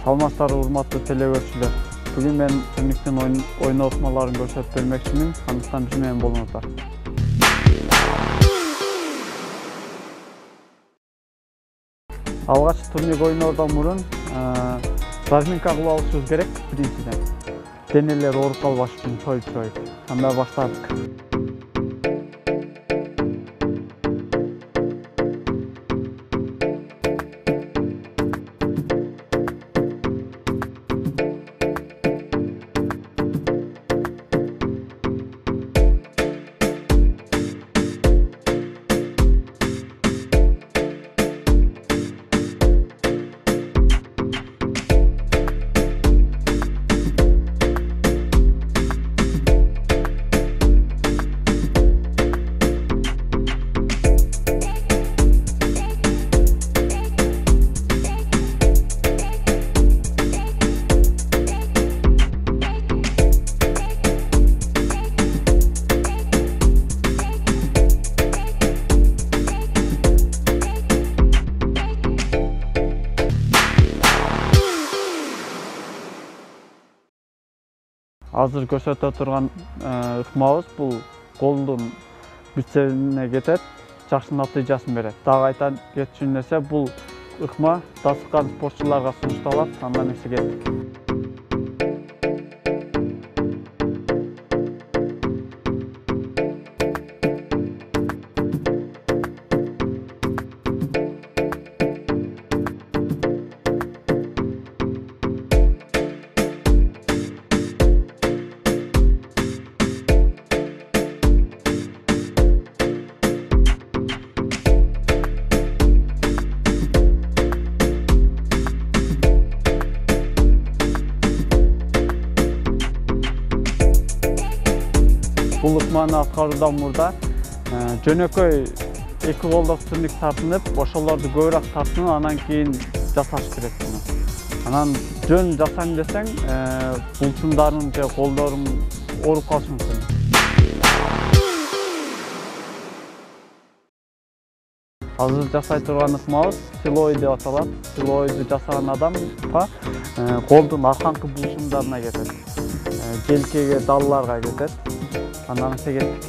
Саламатсыздарбы урматтуу телегөрүүчүлөр. Бүгүн мен турниктин ойноо ыкмаларын көрсөтүп бермекчимин. Андыктан биз менен болуңуздар. Алгач турник ойноодон мурун разминка кылып алышыбыз керек биринчиден. Денелер ооруп калбаш үчүн чоюп. Анда баштадык. Азыр көрсөтө турган ыкмабыз бул колдун битсерине кетет, жакшы натыйжасын берет. Дагы айта кетчү нерсе, бул ыкма дасыккан спортчуларга сунушталат. Андан эмесе кеттик. Бул ыкманы аткаруудан мурда жөнөкөй эки колдук турник тартынып, ошолорду көбүрөөк тартынып, анан кийин жасаш керек буну. Анан жөн жасайм десең, булчуңдарың же колдоруң ооруп калышы мүмкүн. Азыр жасай турган ыкмабыз силой деп аталат. Силойду жасаган адамга колдун арканкы булчуңдарына кетет. Желкеге, далларга кетет. Андан эмесе кеттик.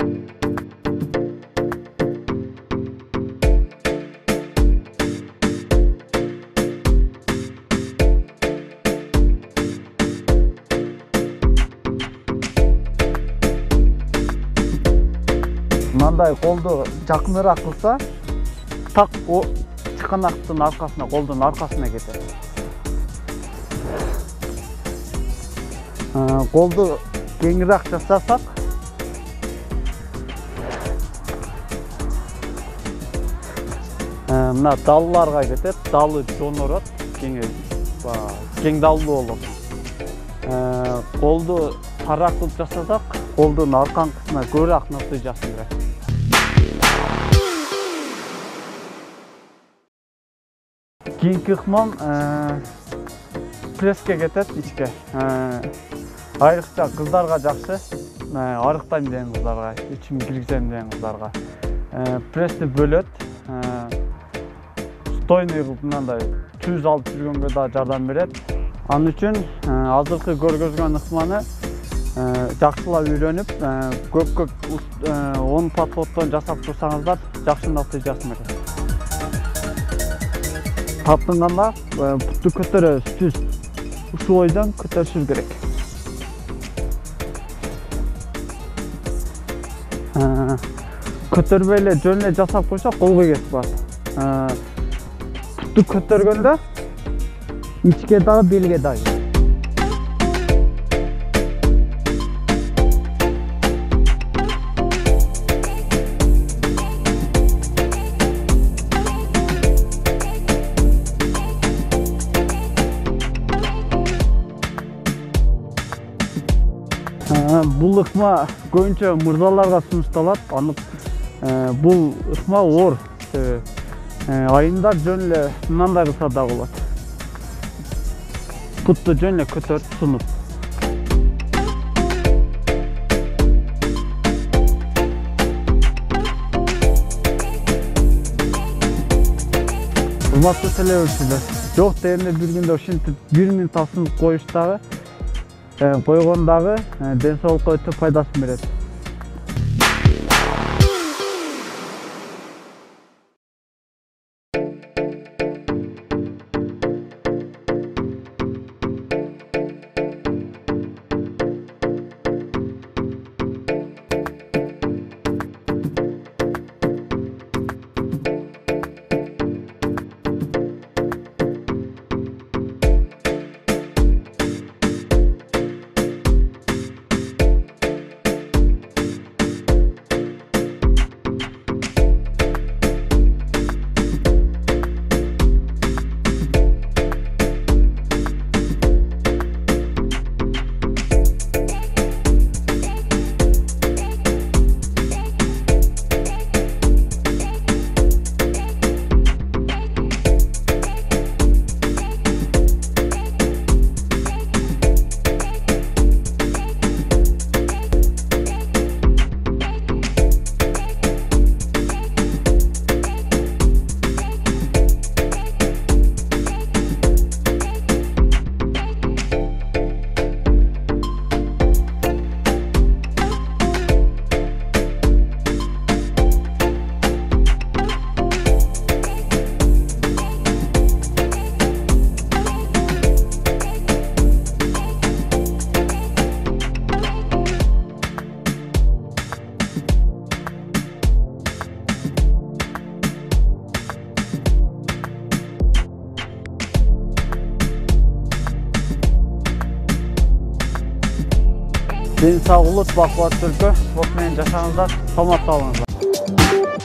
Мындай колду жакыныраак кылса, так чыканактын аркасына, колдун аркасына кетет. Колду кеңирээк жасасак, мына далларга кетет, далы жонорот, кең даллуу болот. Колду тараак кылып жасасак, колдун арканкысына көбүрөөк натыйжасын берет. Кийинки ыкмам пресске кетет, ичке. Айрыкча кыздарга жакшы, арыктайм деген кыздарга, ичим киргизем деген кыздарга. Прессти бөлөт. Стойный кылып мындай түз алып жүргөнгө да жардам берет. Ал үчүн азыркы көргөзгөн ыкманы жакшылап үйрөнүп, көп 10 подходдон жасап турсаңыздар, жакшы натыйжасын берет. Тартынганда бутту көтөрөбүз, түз. Ушул ойдон көтөрүшүбүз керек. Көтөрбөй эле жөн эле жасап койсок, колго кетип калат. Бутту көтөргөндө ичке дагы, белге дагы. Бул ыкма көбүнчө мырзаларга сунушталат. Бул ыкма оор. Айымдар жөн эле мындай кылса да болот. Бутту жөн эле көтөрүп сунуп. Урматтуу телеөрүүчүлөр, Жоқ дегенде бир күндө ушинтип 1 минут асынып коюштагы койгондагы ден соолукка өтө пайдасын берет. Deni sağ olun, Baquvvat Türkü. Sport menен жашаңыздар, саламатта болуңуздар.